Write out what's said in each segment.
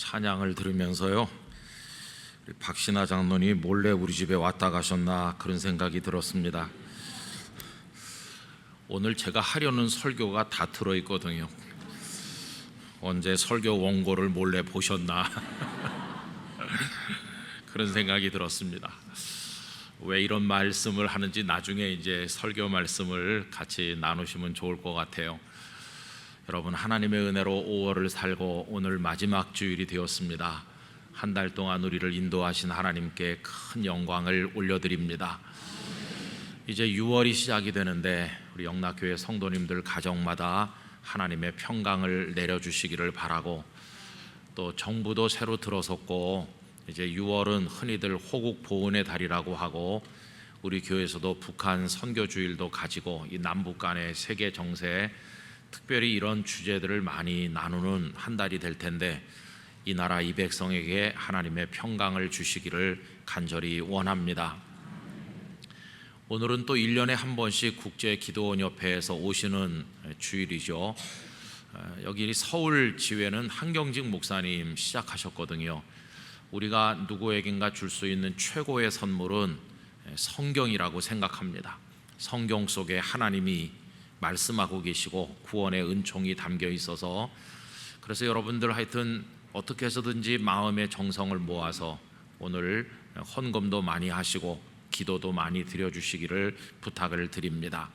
찬양을 들으면서요, 박신하 장로님 몰래 우리 집에 왔다 가셨나 그런 생각이 들었습니다. 오늘 제가 하려는 설교가 다 들어있거든요. 언제 설교 원고를 몰래 보셨나 그런 생각이 들었습니다. 왜 이런 말씀을 하는지 나중에 이제 설교 말씀을 같이 나누시면 좋을 것 같아요. 여러분, 하나님의 은혜로 5월을 살고 오늘 마지막 주일이 되었습니다. 한 달 동안 우리를 인도하신 하나님께 큰 영광을 올려드립니다. 이제 6월이 시작이 되는데 우리 영락교회 성도님들 가정마다 하나님의 평강을 내려주시기를 바라고, 또 정부도 새로 들어섰고 이제 6월은 흔히들 호국 보훈의 달이라고 하고, 우리 교회에서도 북한 선교주일도 가지고 이 남북 간의 세계 정세, 특별히 이런 주제들을 많이 나누는 한 달이 될 텐데, 이 나라 이 백성에게 하나님의 평강을 주시기를 간절히 원합니다. 오늘은 또 1년에 한 번씩 국제기도원협회에서 오시는 주일이죠. 여기 서울 지회는 한경직 목사님 시작하셨거든요. 우리가 누구에겐가 줄 수 있는 최고의 선물은 성경이라고 생각합니다. 성경 속에 하나님이 말씀하고 계시고 구원의 은총이 담겨 있어서, 그래서 여러분들 하여튼 어떻게 해서든지 마음의 정성을 모아서 오늘 헌금도 많이 하시고 기도도 많이 드려주시기를 부탁을 드립니다.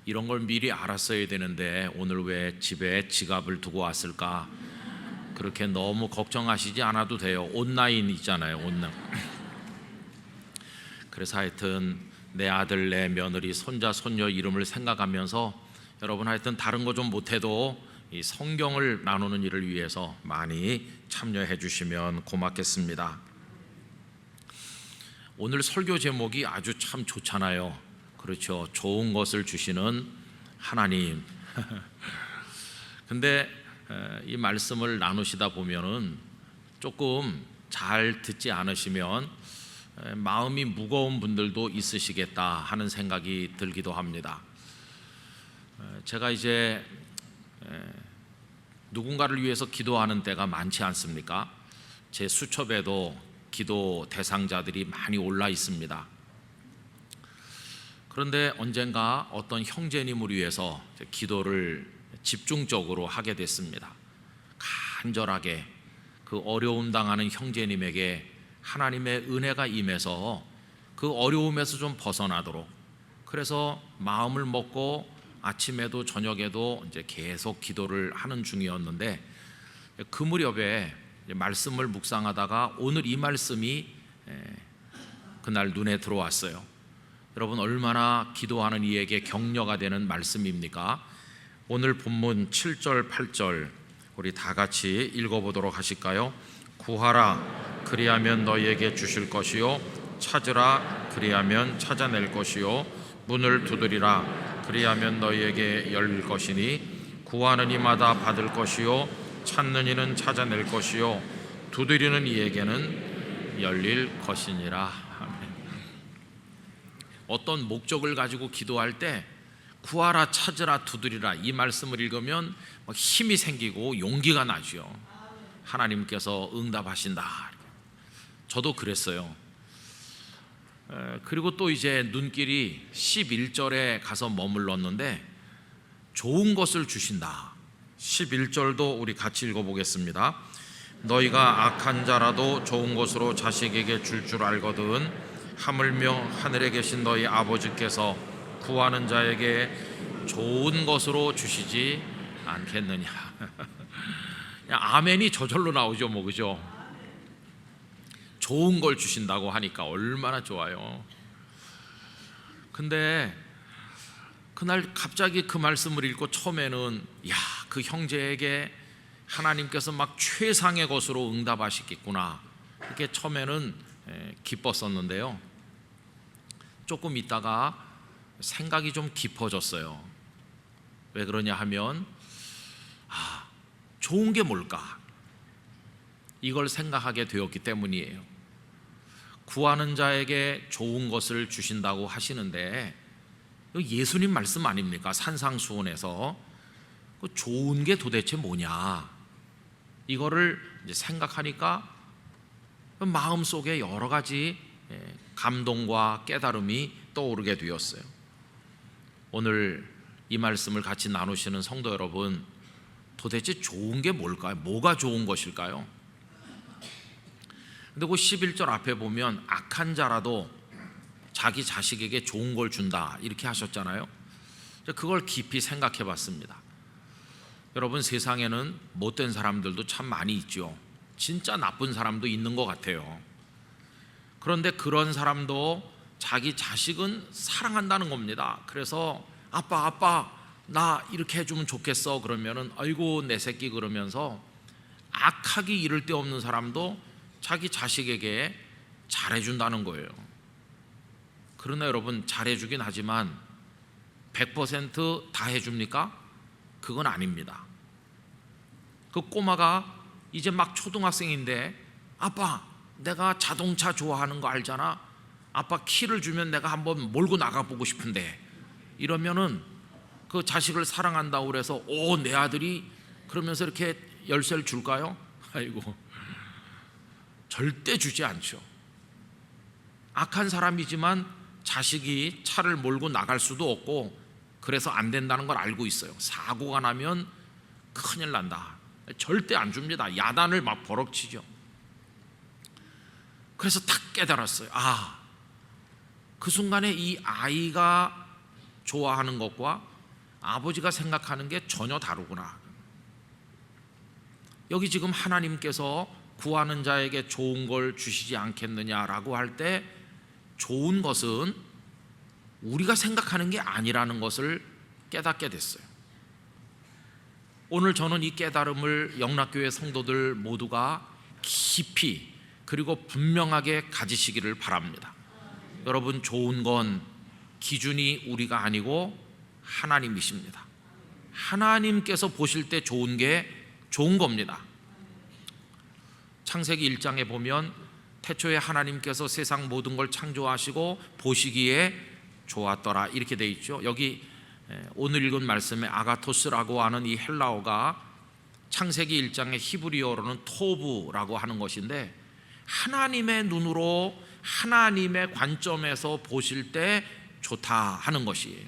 이런 걸 미리 알았어야 되는데 오늘 왜 집에 지갑을 두고 왔을까? 그렇게 너무 걱정하시지 않아도 돼요. 온라인 있잖아요, 온라인. 그래서 하여튼 내 아들, 내 며느리, 손자, 손녀 이름을 생각하면서 여러분 하여튼 다른 거 좀 못해도 이 성경을 나누는 일을 위해서 많이 참여해 주시면 고맙겠습니다. 오늘 설교 제목이 아주 참 좋잖아요. 그렇죠. 좋은 것을 주시는 하나님. 근데 이 말씀을 나누시다 보면은 조금 잘 듣지 않으시면 마음이 무거운 분들도 있으시겠다 하는 생각이 들기도 합니다. 제가 이제 누군가를 위해서 기도하는 때가 많지 않습니까? 제 수첩에도 기도 대상자들이 많이 올라 있습니다. 그런데 언젠가 어떤 형제님을 위해서 기도를 집중적으로 하게 됐습니다. 간절하게 그 어려움 당하는 형제님에게 하나님의 은혜가 임해서 그 어려움에서 좀 벗어나도록, 그래서 마음을 먹고 아침에도 저녁에도 이제 계속 기도를 하는 중이었는데, 그 무렵에 말씀을 묵상하다가 오늘 이 말씀이 그날 눈에 들어왔어요. 여러분, 얼마나 기도하는 이에게 격려가 되는 말씀입니까? 오늘 본문 7절 8절 우리 다 같이 읽어보도록 하실까요? 구하라 그리하면 너희에게 주실 것이요, 찾으라 그리하면 찾아낼 것이요, 문을 두드리라 그리하면 너희에게 열릴 것이니 구하는 이마다 받을 것이요, 찾는 이는 찾아낼 것이요, 두드리는 이에게는 열릴 것이니라. 아멘. 어떤 목적을 가지고 기도할 때 구하라, 찾으라, 두드리라 이 말씀을 읽으면 힘이 생기고 용기가 나죠. 하나님께서 응답하신다. 저도 그랬어요. 그리고 또 이제 눈길이 11절에 가서 머물렀는데 좋은 것을 주신다. 11절도 우리 같이 읽어보겠습니다. 너희가 악한 자라도 좋은 것으로 자식에게 줄 알거든 하물며 하늘에 계신 너희 아버지께서 구하는 자에게 좋은 것으로 주시지 않겠느냐. 아멘이 저절로 나오죠, 뭐, 그죠? 좋은 걸 주신다고 하니까 얼마나 좋아요. 근데 그날 갑자기 그 말씀을 읽고 처음에는 그 형제에게 하나님께서 막 최상의 것으로 응답하시겠구나, 이렇게 처음에는 기뻤었는데요, 조금 있다가 생각이 좀 깊어졌어요. 왜 그러냐 하면 좋은 게 뭘까? 이걸 생각하게 되었기 때문이에요. 구하는 자에게 좋은 것을 주신다고 하시는데 예수님 말씀 아닙니까? 산상수훈에서 그 좋은 게 도대체 뭐냐? 이거를 이제 생각하니까 마음속에 여러 가지 감동과 깨달음이 떠오르게 되었어요. 오늘 이 말씀을 같이 나누시는 성도 여러분, 도대체 좋은 게 뭘까요? 뭐가 좋은 것일까요? 근데 그 11절 앞에 보면 악한 자라도 자기 자식에게 좋은 걸 준다 이렇게 하셨잖아요. 그걸 깊이 생각해 봤습니다. 여러분, 세상에는 못된 사람들도 참 많이 있죠. 진짜 나쁜 사람도 있는 것 같아요. 그런데 그런 사람도 자기 자식은 사랑한다는 겁니다. 그래서 아빠 나 이렇게 해주면 좋겠어 그러면은 아이고 내 새끼 그러면서 악하기 이를 데 없는 사람도 자기 자식에게 잘해준다는 거예요. 그러나 여러분, 잘해주긴 하지만 100% 다 해줍니까? 그건 아닙니다. 그 꼬마가 이제 막 초등학생인데 아빠 내가 자동차 좋아하는 거 알잖아, 아빠 키를 주면 내가 한번 몰고 나가보고 싶은데 이러면은 그 자식을 사랑한다고 그래서 내 아들이 그러면서 이렇게 열쇠를 줄까요? 아이고, 절대 주지 않죠. 악한 사람이지만 자식이 차를 몰고 나갈 수도 없고 그래서 안 된다는 걸 알고 있어요. 사고가 나면 큰일 난다. 절대 안 줍니다. 야단을 막 버럭치죠. 그래서 딱 깨달았어요. 그 순간에 이 아이가 좋아하는 것과 아버지가 생각하는 게 전혀 다르구나. 여기 지금 하나님께서 구하는 자에게 좋은 걸 주시지 않겠느냐라고 할 때 좋은 것은 우리가 생각하는 게 아니라는 것을 깨닫게 됐어요. 오늘 저는 이 깨달음을 영락교회 성도들 모두가 깊이 그리고 분명하게 가지시기를 바랍니다. 여러분, 좋은 건 기준이 우리가 아니고 하나님이십니다. 하나님께서 보실 때 좋은 게 좋은 겁니다. 창세기 1장에 보면 태초에 하나님께서 세상 모든 걸 창조하시고 보시기에 좋았더라 이렇게 돼 있죠. 여기 오늘 읽은 말씀에 아가토스라고 하는 이 헬라어가 창세기 1장의 히브리어로는 토브라고 하는 것인데, 하나님의 눈으로 하나님의 관점에서 보실 때 좋다 하는 것이에요.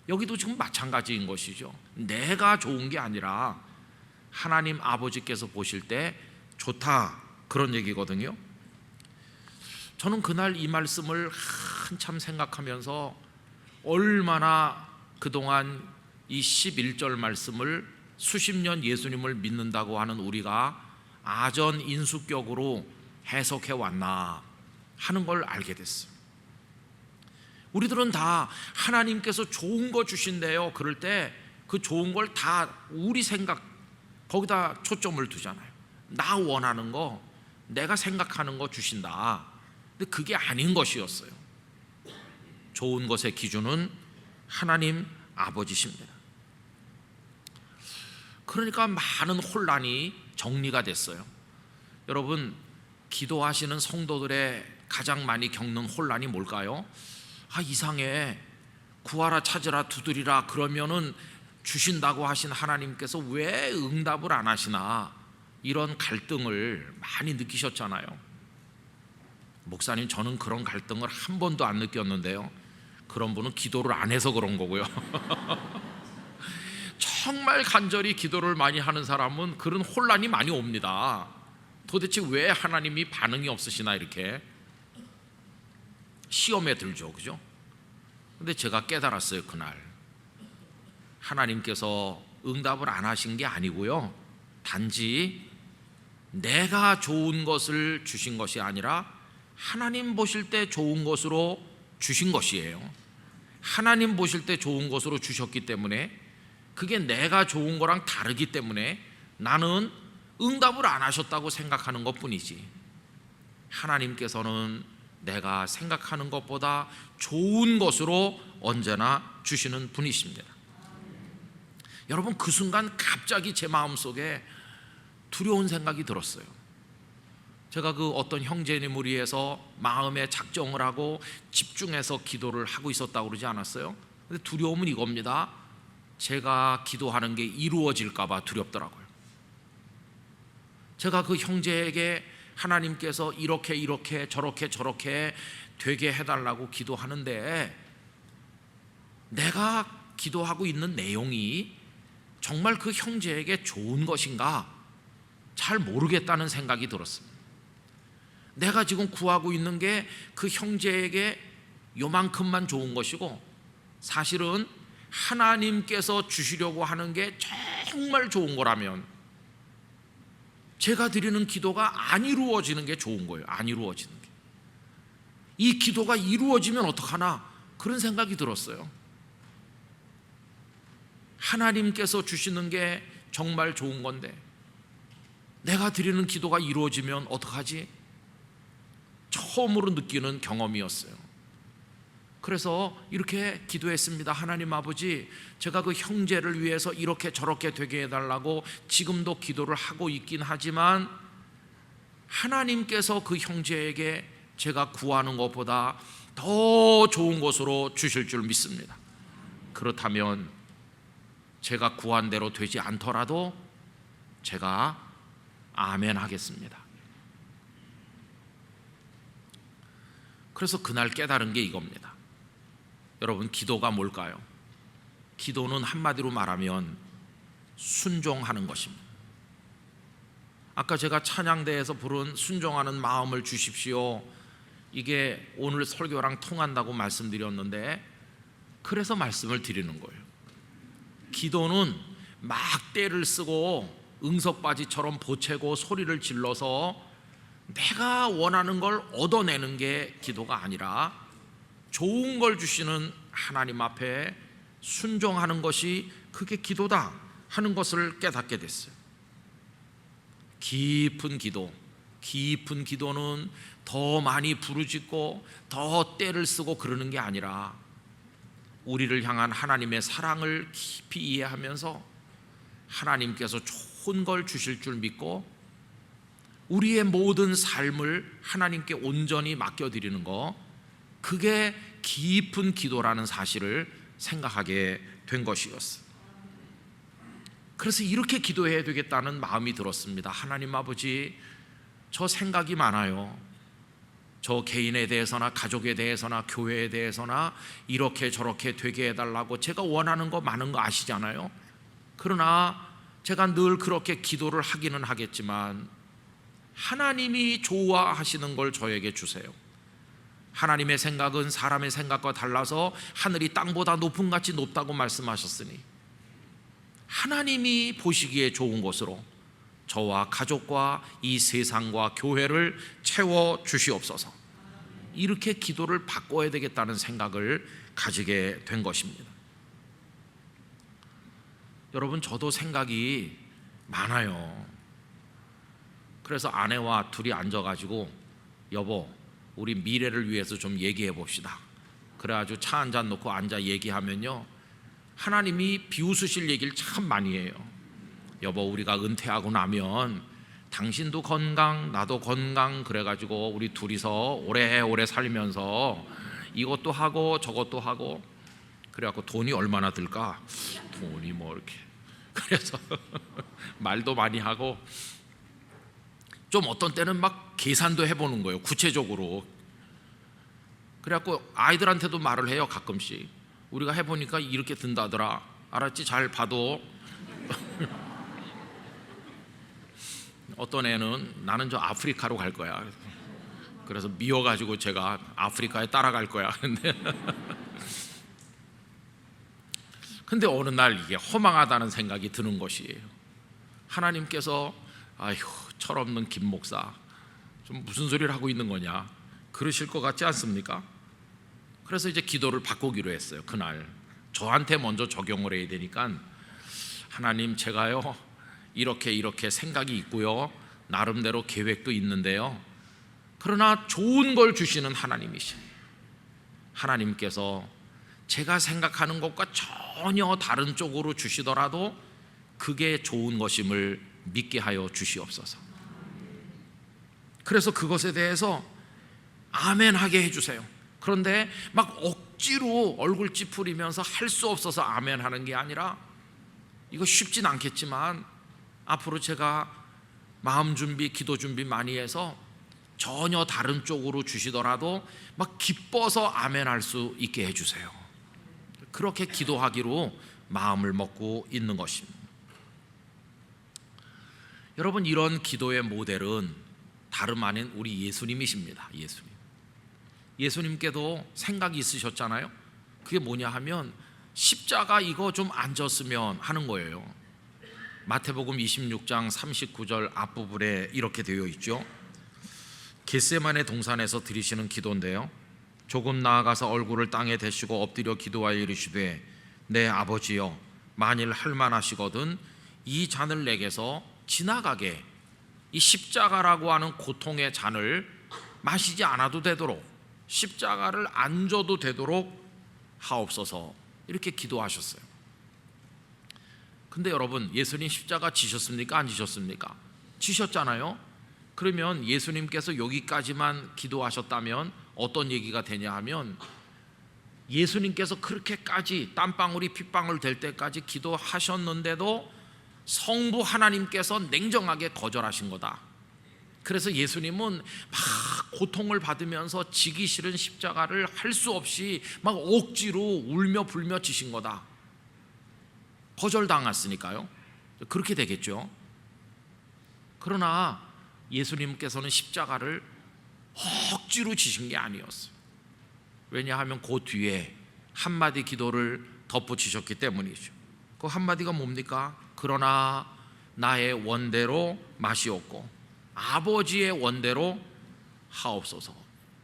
여기도 지금 마찬가지인 것이죠. 내가 좋은 게 아니라 하나님 아버지께서 보실 때 좋다, 그런 얘기거든요. 저는 그날 이 말씀을 한참 생각하면서 얼마나 그동안 이 11절 말씀을 수십 년 예수님을 믿는다고 하는 우리가 아전인수격으로 해석해 왔나 하는 걸 알게 됐어요. 우리들은 다 하나님께서 좋은 거 주신대요. 그럴 때 그 좋은 걸 다 우리 생각 거기다 초점을 두잖아요. 나 원하는 거, 내가 생각하는 거 주신다. 근데 그게 아닌 것이었어요. 좋은 것의 기준은 하나님 아버지십니다. 그러니까 많은 혼란이 정리가 됐어요. 여러분, 기도하시는 성도들의 가장 많이 겪는 혼란이 뭘까요? 이상해, 구하라 찾으라 두드리라 그러면은 주신다고 하신 하나님께서 왜 응답을 안 하시나, 이런 갈등을 많이 느끼셨잖아요. 목사님, 저는 그런 갈등을 한 번도 안 느꼈는데요. 그런 분은 기도를 안 해서 그런 거고요. 정말 간절히 기도를 많이 하는 사람은 그런 혼란이 많이 옵니다. 도대체 왜 하나님이 반응이 없으시나, 이렇게 시험에 들죠. 그죠? 근데 제가 깨달았어요. 그날 하나님께서 응답을 안 하신 게 아니고요, 단지 내가 좋은 것을 주신 것이 아니라 하나님 보실 때 좋은 것으로 주신 것이에요. 하나님 보실 때 좋은 것으로 주셨기 때문에, 그게 내가 좋은 거랑 다르기 때문에 나는 응답을 안 하셨다고 생각하는 것뿐이지, 하나님께서는 내가 생각하는 것보다 좋은 것으로 언제나 주시는 분이십니다. 여러분, 그 순간 갑자기 제 마음속에 두려운 생각이 들었어요. 제가 그 어떤 형제님을 위해서 마음에 작정을 하고 집중해서 기도를 하고 있었다고 그러지 않았어요? 근데 두려움은 이겁니다. 제가 기도하는 게 이루어질까 봐 두렵더라고요. 제가 그 형제에게 하나님께서 이렇게 저렇게 되게 해달라고 기도하는데 내가 기도하고 있는 내용이 정말 그 형제에게 좋은 것인가 잘 모르겠다는 생각이 들었습니다. 내가 지금 구하고 있는 게 그 형제에게 요만큼만 좋은 것이고 사실은 하나님께서 주시려고 하는 게 정말 좋은 거라면 제가 드리는 기도가 안 이루어지는 게 좋은 거예요. 안 이루어지는 게. 이 기도가 이루어지면 어떡하나 그런 생각이 들었어요. 하나님께서 주시는 게 정말 좋은 건데 내가 드리는 기도가 이루어지면 어떡하지? 처음으로 느끼는 경험이었어요. 그래서 이렇게 기도했습니다. 하나님 아버지, 제가 그 형제를 위해서 이렇게 저렇게 되게 해달라고 지금도 기도를 하고 있긴 하지만 하나님께서 그 형제에게 제가 구하는 것보다 더 좋은 것으로 주실 줄 믿습니다. 그렇다면 제가 구한 대로 되지 않더라도 제가 아멘 하겠습니다. 그래서 그날 깨달은 게 이겁니다. 여러분, 기도가 뭘까요? 기도는 한마디로 말하면 순종하는 것입니다. 아까 제가 찬양대에서 부른 순종하는 마음을 주십시오, 이게 오늘 설교랑 통한다고 말씀드렸는데 그래서 말씀을 드리는 거예요. 기도는 막 떼를 쓰고 응석바지처럼 보채고 소리를 질러서 내가 원하는 걸 얻어내는 게 기도가 아니라 좋은 걸 주시는 하나님 앞에 순종하는 것이 그게 기도다 하는 것을 깨닫게 됐어요. 깊은 기도는 더 많이 부르짖고 더 떼를 쓰고 그러는 게 아니라 우리를 향한 하나님의 사랑을 깊이 이해하면서 하나님께서 좋은 걸 주실 줄 믿고 우리의 모든 삶을 하나님께 온전히 맡겨드리는 거, 그게 깊은 기도라는 사실을 생각하게 된 것이었어요. 그래서 이렇게 기도해야 되겠다는 마음이 들었습니다. 하나님 아버지, 저 생각이 많아요. 저 개인에 대해서나 가족에 대해서나 교회에 대해서나 이렇게 저렇게 되게 해달라고 제가 원하는 거 많은 거 아시잖아요. 그러나 제가 늘 그렇게 기도를 하기는 하겠지만 하나님이 좋아하시는 걸 저에게 주세요. 하나님의 생각은 사람의 생각과 달라서 하늘이 땅보다 높음같이 높다고 말씀하셨으니 하나님이 보시기에 좋은 것으로 저와 가족과 이 세상과 교회를 채워 주시옵소서. 이렇게 기도를 바꿔야 되겠다는 생각을 가지게 된 것입니다. 여러분, 저도 생각이 많아요. 그래서 아내와 둘이 앉아가지고 여보, 우리 미래를 위해서 좀 얘기해 봅시다. 그래가지고 차 한잔 놓고 앉아 얘기하면요, 하나님이 비웃으실 얘기를 참 많이 해요. 여보, 우리가 은퇴하고 나면 당신도 건강 나도 건강 그래가지고 우리 둘이서 오래오래 살면서 이것도 하고 저것도 하고, 그래갖고 돈이 얼마나 들까? 돈이 뭐 이렇게 그래서 말도 많이 하고 좀 어떤 때는 막 계산도 해보는 거예요, 구체적으로. 그래갖고 아이들한테도 말을 해요. 가끔씩 우리가 해보니까 이렇게 든다더라, 알았지? 잘 봐도. 어떤 애는 나는 저 아프리카로 갈 거야, 그래서 미워가지고 제가 아프리카에 따라갈 거야. 근데 어느 날 이게 허망하다는 생각이 드는 것이에요. 하나님께서 아휴, 철없는 김 목사 좀 무슨 소리를 하고 있는 거냐 그러실 것 같지 않습니까? 그래서 이제 기도를 바꾸기로 했어요. 그날 저한테 먼저 적용을 해야 되니까, 하나님, 제가요 이렇게 생각이 있고요, 나름대로 계획도 있는데요, 그러나 좋은 걸 주시는 하나님이신 하나님께서 제가 생각하는 것과 전혀 다른 쪽으로 주시더라도 그게 좋은 것임을 믿게 하여 주시옵소서. 그래서 그것에 대해서 아멘하게 해주세요. 그런데 막 억지로 얼굴 찌푸리면서 할 수 없어서 아멘하는 게 아니라, 이거 쉽진 않겠지만 앞으로 제가 마음 준비, 기도 준비 많이 해서 전혀 다른 쪽으로 주시더라도 막 기뻐서 아멘할 수 있게 해주세요. 그렇게 기도하기로 마음을 먹고 있는 것입니다. 여러분, 이런 기도의 모델은 다름 아닌 우리 예수님이십니다. 예수님께도 생각이 있으셨잖아요. 그게 뭐냐 하면 십자가 이거 좀 안 졌으면 하는 거예요. 마태복음 26장 39절 앞부분에 이렇게 되어 있죠. 겟세마네 동산에서 드리시는 기도인데요, 조금 나아가서 얼굴을 땅에 대시고 엎드려 기도하여 이르시되 내 아버지여, 만일 할만하시거든 이 잔을 내게서 지나가게, 이 십자가라고 하는 고통의 잔을 마시지 않아도 되도록, 십자가를 안 져도 되도록 하옵소서, 이렇게 기도하셨어요. 근데 여러분, 예수님 십자가 지셨습니까? 안 지셨습니까? 지셨잖아요. 그러면 예수님께서 여기까지만 기도하셨다면 어떤 얘기가 되냐 하면, 예수님께서 그렇게까지 땀방울이 핏방울 될 때까지 기도하셨는데도 성부 하나님께서 냉정하게 거절하신 거다. 그래서 예수님은 막 고통을 받으면서 지기 싫은 십자가를 할 수 없이 막 억지로 울며 불며 지신 거다. 거절당했으니까요. 그렇게 되겠죠. 그러나 예수님께서는 십자가를 억지로 지신 게 아니었어요. 왜냐하면 그 뒤에 한마디 기도를 덧붙이셨기 때문이죠. 그 한마디가 뭡니까? 그러나 나의 원대로 마시옵고 아버지의 원대로 하옵소서.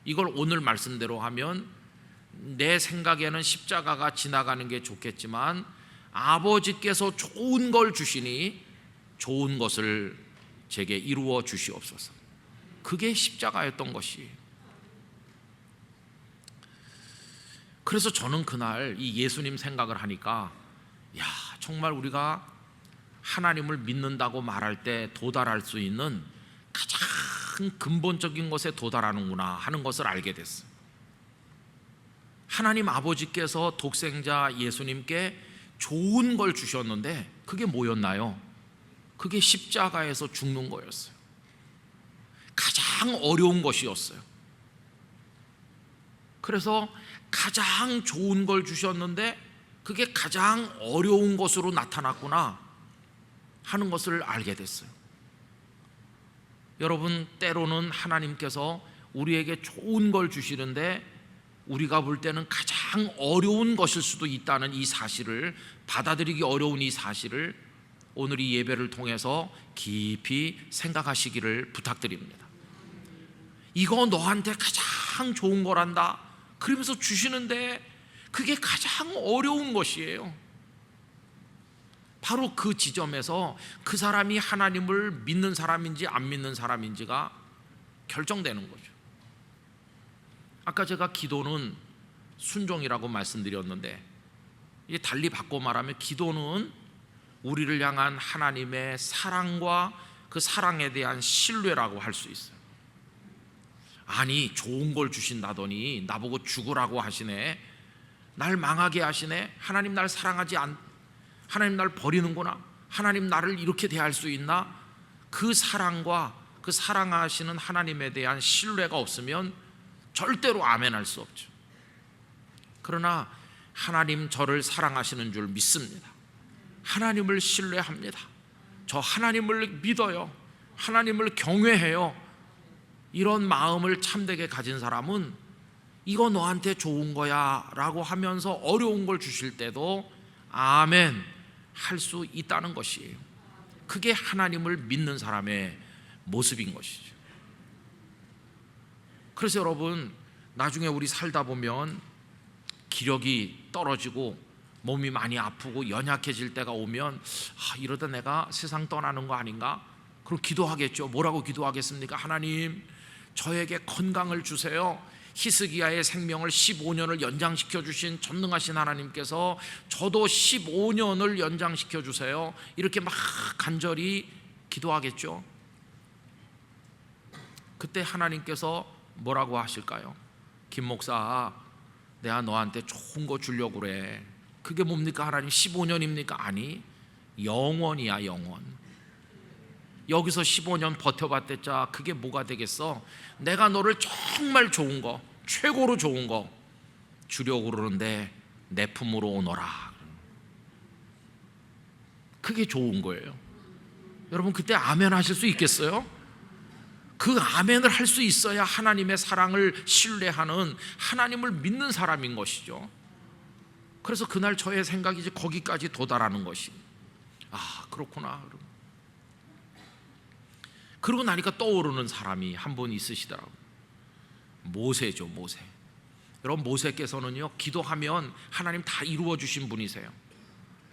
이걸 오늘 말씀대로 하면 내 생각에는 십자가가 지나가는 게 좋겠지만 아버지께서 좋은 걸 주시니 좋은 것을 제게 이루어 주시옵소서. 그게 십자가였던 것이. 그래서 저는 그날 이 예수님 생각을 하니까, 야, 정말 우리가 하나님을 믿는다고 말할 때 도달할 수 있는 가장 근본적인 것에 도달하는구나 하는 것을 알게 됐어요. 하나님 아버지께서 독생자 예수님께 좋은 걸 주셨는데 그게 뭐였나요? 그게 십자가에서 죽는 거였어요. 가장 어려운 것이었어요. 그래서 가장 좋은 걸 주셨는데 그게 가장 어려운 것으로 나타났구나 하는 것을 알게 됐어요. 여러분, 때로는 하나님께서 우리에게 좋은 걸 주시는데 우리가 볼 때는 가장 어려운 것일 수도 있다는 이 사실을, 받아들이기 어려운 이 사실을 오늘 이 예배를 통해서 깊이 생각하시기를 부탁드립니다. 이거 너한테 가장 좋은 거란다 그러면서 주시는데 그게 가장 어려운 것이에요. 바로 그 지점에서 그 사람이 하나님을 믿는 사람인지 안 믿는 사람인지가 결정되는 거죠. 아까 제가 기도는 순종이라고 말씀드렸는데, 이게 달리 바꿔 말하면 기도는 우리를 향한 하나님의 사랑과 그 사랑에 대한 신뢰라고 할 수 있어요. 아니, 좋은 걸 주신다더니 나보고 죽으라고 하시네, 날 망하게 하시네, 하나님 날 사랑하지 않, 하나님 날 버리는구나, 하나님 나를 이렇게 대할 수 있나? 그 사랑과 그 사랑하시는 하나님에 대한 신뢰가 없으면 절대로 아멘할 수 없죠. 그러나 하나님 저를 사랑하시는 줄 믿습니다. 하나님을 신뢰합니다. 저 하나님을 믿어요. 하나님을 경외해요. 이런 마음을 참되게 가진 사람은 이거 너한테 좋은 거야 라고 하면서 어려운 걸 주실 때도 아멘 할 수 있다는 것이에요. 그게 하나님을 믿는 사람의 모습인 것이죠. 그래서 여러분, 나중에 우리 살다 보면 기력이 떨어지고 몸이 많이 아프고 연약해질 때가 오면 이러다 내가 세상 떠나는 거 아닌가? 그럼 기도하겠죠. 뭐라고 기도하겠습니까? 하나님, 저에게 건강을 주세요. 히스기야의 생명을 15년을 연장시켜 주신 전능하신 하나님께서 저도 15년을 연장시켜 주세요. 이렇게 막 간절히 기도하겠죠. 그때 하나님께서 뭐라고 하실까요? 김 목사, 내가 너한테 좋은 거 주려고 그래. 그게 뭡니까? 하나님 15년입니까? 아니, 영원이야, 영원. 여기서 15년 버텨봤댔자 그게 뭐가 되겠어? 내가 너를 정말 좋은 거, 최고로 좋은 거 주려고 그러는데 내 품으로 오너라. 그게 좋은 거예요. 여러분, 그때 아멘 하실 수 있겠어요? 그 아멘을 할 수 있어야 하나님의 사랑을 신뢰하는, 하나님을 믿는 사람인 것이죠. 그래서 그날 저의 생각이 이제 거기까지 도달하는 것이, 아, 그렇구나. 그러고 나니까 떠오르는 사람이 한 분 있으시더라고요. 모세죠, 모세. 여러분, 모세께서는요, 기도하면 하나님 다 이루어 주신 분이세요.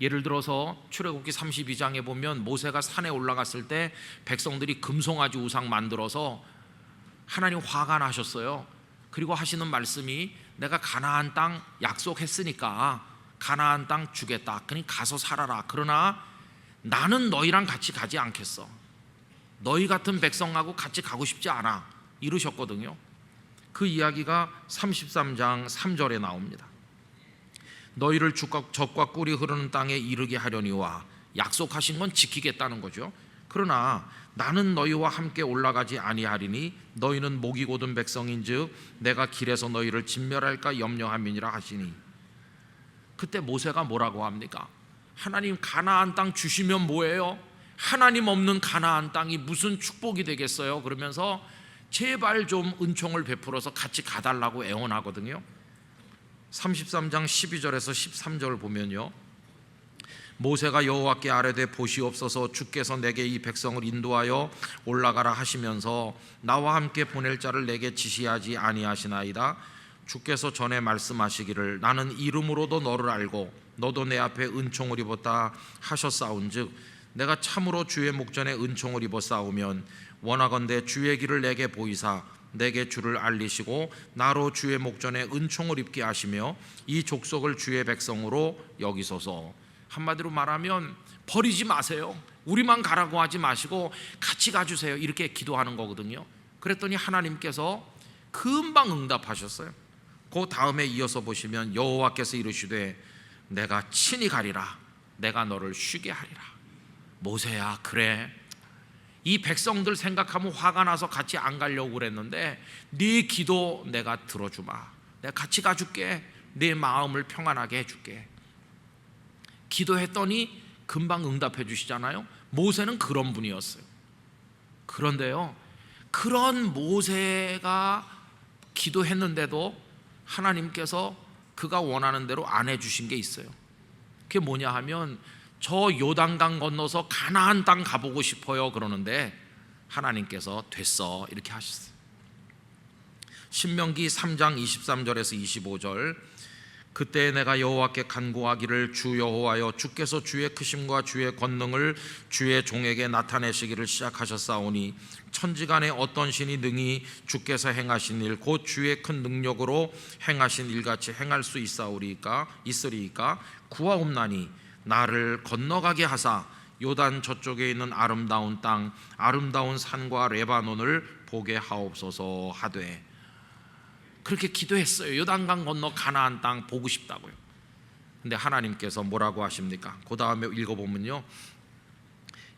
예를 들어서 출애굽기 32장에 보면 모세가 산에 올라갔을 때 백성들이 금송아지 우상 만들어서 하나님 화가 나셨어요. 그리고 하시는 말씀이, 내가 가나안 땅 약속했으니까 가나안 땅 주겠다. 그러니 가서 살아라. 그러나 나는 너희랑 같이 가지 않겠어. 너희 같은 백성하고 같이 가고 싶지 않아. 이러셨거든요. 그 이야기가 33장 3절에 나옵니다. 너희를 젖과 꿀이 흐르는 땅에 이르게 하려니와, 약속하신 건 지키겠다는 거죠. 그러나 나는 너희와 함께 올라가지 아니하리니 너희는 목이 곧은 백성인즉 내가 길에서 너희를 진멸할까 염려함이니라 하시니. 그때 모세가 뭐라고 합니까? 하나님, 가나안 땅 주시면 뭐예요? 하나님 없는 가나안 땅이 무슨 축복이 되겠어요? 그러면서 제발 좀 은총을 베풀어서 같이 가달라고 애원하거든요. 33장 12절에서 13절 보면요, 모세가 여호와께 아뢰되 보시옵소서, 주께서 내게 이 백성을 인도하여 올라가라 하시면서 나와 함께 보낼 자를 내게 지시하지 아니하시나이다. 주께서 전에 말씀하시기를 나는 이름으로도 너를 알고 너도 내 앞에 은총을 입었다 하셨사온즉 내가 참으로 주의 목전에 은총을 입었사오면 원하건대 주의 길을 내게 보이사 내게 주를 알리시고 나로 주의 목전에 은총을 입게 하시며 이 족속을 주의 백성으로 여기소서. 한마디로 말하면 버리지 마세요. 우리만 가라고 하지 마시고 같이 가주세요. 이렇게 기도하는 거거든요. 그랬더니 하나님께서 금방 응답하셨어요. 그 다음에 이어서 보시면 여호와께서 이르시되 내가 친히 가리라. 내가 너를 쉬게 하리라. 모세야, 그래, 이 백성들 생각하면 화가 나서 같이 안 가려고 그랬는데 네 기도 내가 들어주마. 내가 같이 가줄게. 네 마음을 평안하게 해줄게. 기도했더니 금방 응답해 주시잖아요. 모세는 그런 분이었어요. 그런데요, 그런 모세가 기도했는데도 하나님께서 그가 원하는 대로 안 해주신 게 있어요. 그게 뭐냐 하면, 저 요단강 건너서 가나안 땅 가보고 싶어요 그러는데 하나님께서 됐어 이렇게 하셨어요. 신명기 3장 23절에서 25절, 그때 내가 여호와께 간구하기를 주 여호와여, 주께서 주의 크심과 주의 권능을 주의 종에게 나타내시기를 시작하셨사오니 천지간에 어떤 신이 능히 주께서 행하신 일 곧 주의 큰 능력으로 행하신 일같이 행할 수 있으리이까 구하옵나니 나를 건너가게 하사 요단 저쪽에 있는 아름다운 땅, 아름다운 산과 레바논을 보게 하옵소서 하되. 그렇게 기도했어요. 요단강 건너 가나안 땅 보고 싶다고요. 근데 하나님께서 뭐라고 하십니까? 그 다음에 읽어보면요,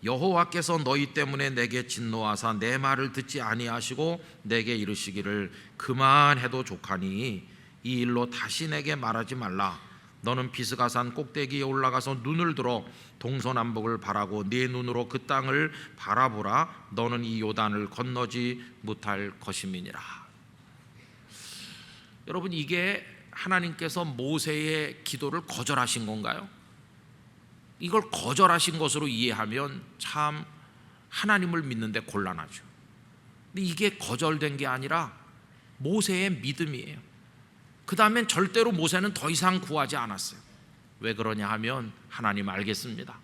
여호와께서 너희 때문에 내게 진노하사 내 말을 듣지 아니하시고 내게 이르시기를 그만해도 족하니 이 일로 다시 내게 말하지 말라. 너는 비스가산 꼭대기에 올라가서 눈을 들어 동서남북을 바라고 네 눈으로 그 땅을 바라보라. 너는 이 요단을 건너지 못할 것임이니라. 여러분, 이게 하나님께서 모세의 기도를 거절하신 건가요? 이걸 거절하신 것으로 이해하면 참 하나님을 믿는데 곤란하죠. 근데 이게 거절된 게 아니라 모세의 믿음이에요. 그 다음엔 절대로 모세는 더 이상 구하지 않았어요. 왜 그러냐 하면, 하나님 알겠습니다.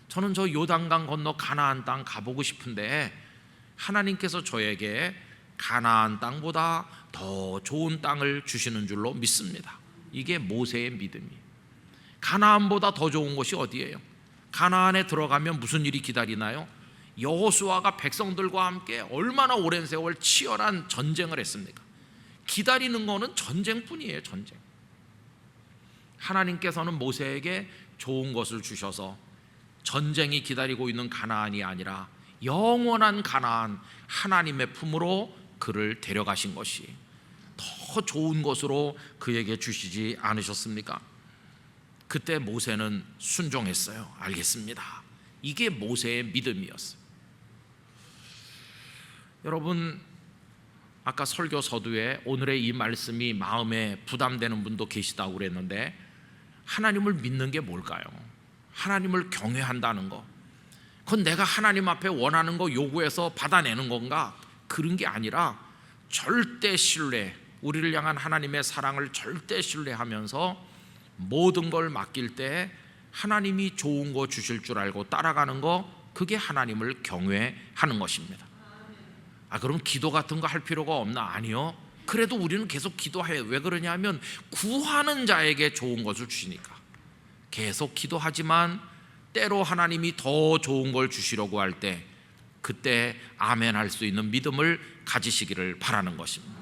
저는 저 요단강 건너 가나안 땅 가보고 싶은데 하나님께서 저에게 가나안 땅보다 더 좋은 땅을 주시는 줄로 믿습니다. 이게 모세의 믿음이에요. 가나안보다 더 좋은 곳이 어디예요? 가나안에 들어가면 무슨 일이 기다리나요? 여호수아가 백성들과 함께 얼마나 오랜 세월 치열한 전쟁을 했습니까? 기다리는 거는 전쟁뿐이에요. 전쟁. 하나님께서는 모세에게 좋은 것을 주셔서 전쟁이 기다리고 있는 가나안이 아니라 영원한 가나안 하나님의 품으로 그를 데려가신 것이 더 좋은 것으로 그에게 주시지 않으셨습니까? 그때 모세는 순종했어요. 알겠습니다. 이게 모세의 믿음이었어요. 여러분, 아까 설교 서두에 오늘의 이 말씀이 마음에 부담되는 분도 계시다고 그랬는데, 하나님을 믿는 게 뭘까요? 하나님을 경외한다는 거, 그건 내가 하나님 앞에 원하는 거 요구해서 받아내는 건가? 그런 게 아니라 절대 신뢰, 우리를 향한 하나님의 사랑을 절대 신뢰하면서 모든 걸 맡길 때 하나님이 좋은 거 주실 줄 알고 따라가는 거, 그게 하나님을 경외하는 것입니다. 그럼 기도 같은 거 할 필요가 없나? 아니요. 그래도 우리는 계속 기도해요. 왜 그러냐면 구하는 자에게 좋은 것을 주시니까. 계속 기도하지만 때로 하나님이 더 좋은 걸 주시려고 할 때, 그때 아멘 할 수 있는 믿음을 가지시기를 바라는 것입니다.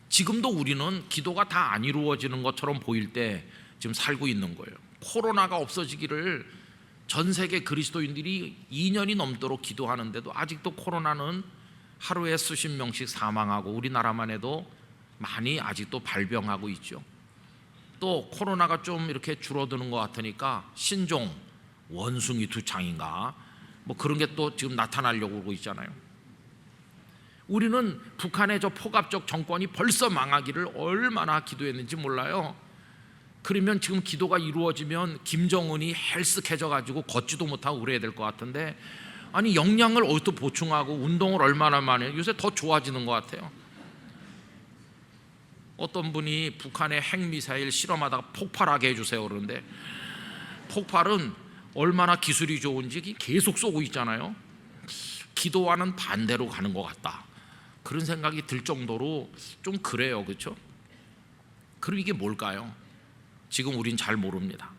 지금도 우리는 기도가 다 안 이루어지는 것처럼 보일 때 지금 살고 있는 거예요. 코로나가 없어지기를 전 세계 그리스도인들이 2년이 넘도록 기도하는데도 아직도 코로나는 하루에 수십 명씩 사망하고, 우리나라만 해도 많이 아직도 발병하고 있죠. 또 코로나가 좀 이렇게 줄어드는 것 같으니까 신종, 원숭이 두창인가 뭐 그런 게 또 지금 나타나려고 그러고 있잖아요. 우리는 북한의 저 포갑적 정권이 벌써 망하기를 얼마나 기도했는지 몰라요. 그러면 지금 기도가 이루어지면 김정은이 헬스케져가지고 걷지도 못하고 그래야 될 것 같은데, 아니 영양을 어디서 보충하고 운동을 얼마나 많이 해요? 요새 더 좋아지는 것 같아요. 어떤 분이 북한의 핵미사일 실험하다가 폭발하게 해주세요 그러는데, 폭발은 얼마나 기술이 좋은지 계속 쏘고 있잖아요. 기도와는 반대로 가는 것 같다, 그런 생각이 들 정도로 좀 그래요. 그렇죠? 그럼 이게 뭘까요? 지금 우린 잘 모릅니다.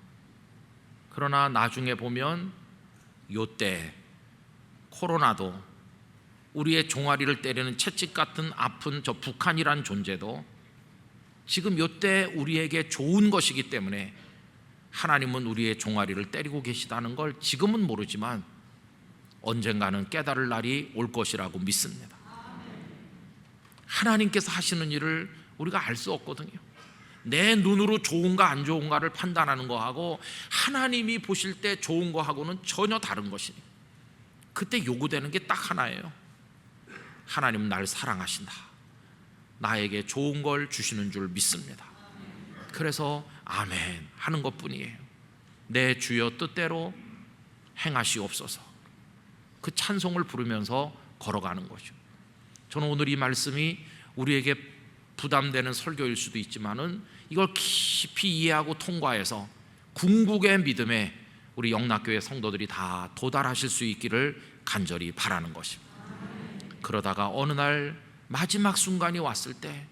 그러나 나중에 보면 요때 코로나도, 우리의 종아리를 때리는 채찍 같은 아픈 저 북한이란 존재도 지금 요때 우리에게 좋은 것이기 때문에 하나님은 우리의 종아리를 때리고 계시다는 걸 지금은 모르지만 언젠가는 깨달을 날이 올 것이라고 믿습니다. 하나님께서 하시는 일을 우리가 알 수 없거든요. 내 눈으로 좋은가 안 좋은가를 판단하는 거하고 하나님이 보실 때 좋은 거하고는 전혀 다른 것이니, 그때 요구되는 게 딱 하나예요. 하나님은 나를 사랑하신다, 나에게 좋은 걸 주시는 줄 믿습니다. 그래서 아멘 하는 것뿐이에요. 내 주여 뜻대로 행하시옵소서, 그 찬송을 부르면서 걸어가는 거죠. 저는 오늘 이 말씀이 우리에게 부담되는 설교일 수도 있지만은 이걸 깊이 이해하고 통과해서 궁극의 믿음에 우리 영락교회 성도들이 다 도달하실 수 있기를 간절히 바라는 것입니다. 그러다가 어느 날 마지막 순간이 왔을 때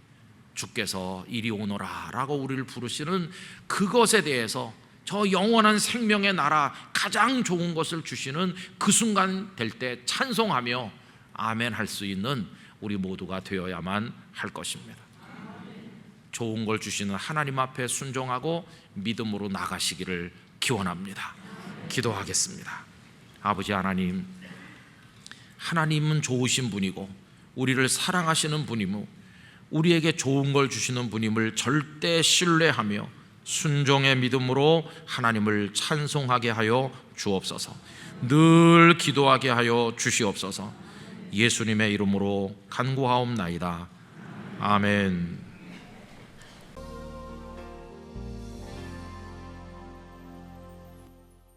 주께서 이리 오너라 라고 우리를 부르시는 그것에 대해서, 저 영원한 생명의 나라 가장 좋은 것을 주시는 그 순간 될 때 찬송하며 아멘 할 수 있는 우리 모두가 되어야만 할 것입니다. 좋은 걸 주시는 하나님 앞에 순종하고 믿음으로 나가시기를 기원합니다. 기도하겠습니다. 아버지 하나님, 하나님은 좋으신 분이고 우리를 사랑하시는 분이고 우리에게 좋은 걸 주시는 분임을 절대 신뢰하며 순종의 믿음으로 하나님을 찬송하게 하여 주옵소서. 늘 기도하게 하여 주시옵소서. 예수님의 이름으로 간구하옵나이다. 아멘.